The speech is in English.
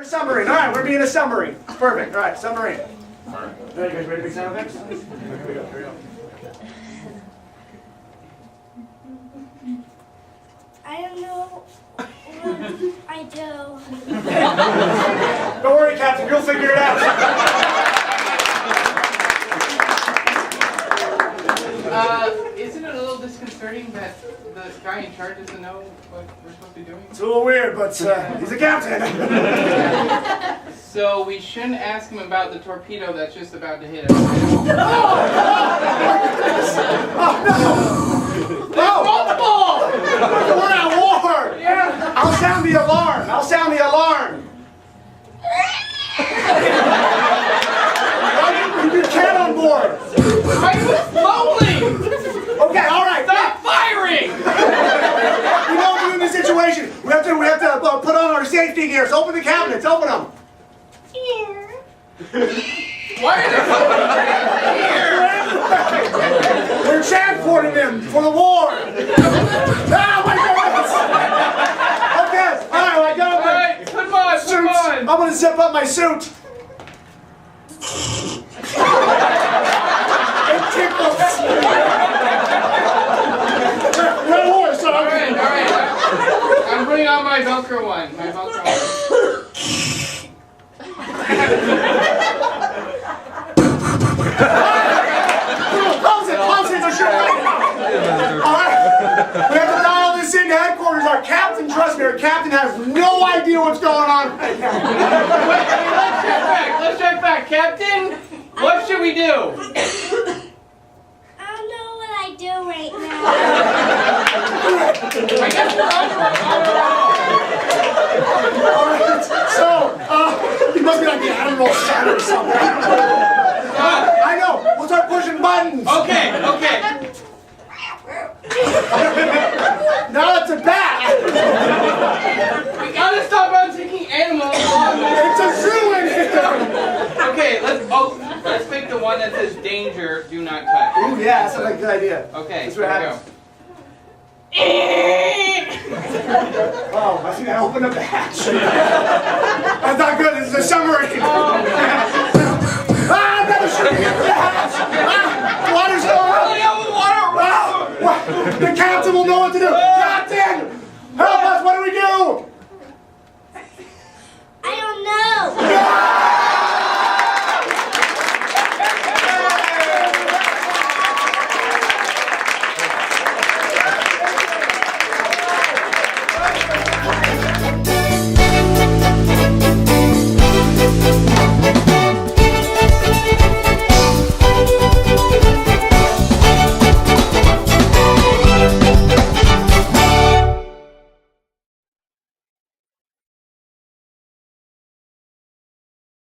Submarine. All right, we're being a submarine. Perfect. All right, submarine. All right, you guys ready to make sound effects? Here we go. Here we go. I don't know what I do. Don't worry, Captain. You'll figure it out. Isn't it a little disconcerting that the guy in charge doesn't know what we're supposed to be doing? It's a little weird, but he's a captain. So we shouldn't ask him about the torpedo that's just about to hit us. No! We're at war! Yeah. I'll sound the alarm! I'll sound the alarm! You can on board! I was slowly! Okay, alright! Stop firing! You know what to do in this situation! We have to put on our safety gears. Open the cabinets, open them! Here. Why are they here? We're transporting them for the war! Ah, my goodness! Okay, alright, I got them. Alright, come on, come on! I'm gonna zip up my suit. It tickles. We're at war, son. Alright. I'm putting on my Velcro one. Close it, it's a Alright, we have to dial this into headquarters. Our captain, trust me, our captain has no idea what's going on right now. Let's check back. Captain, what should we do? I don't know what I do right now. I guess we're Alright, so, you must be like the Admiral Son or something. I know, we'll start pushing buttons. Okay. Now it's a bat. We gotta stop on taking animals on this. It's a zoo in here. Okay, let's pick the one that says danger, do not touch. Ooh, yeah, that's like a good idea. Okay, That's here what we happens. Oh, I think I opened up the hatch. That's not good, this is a submarine. Another shooting into the hatch. The water's going up. Water! The captain will know what to do.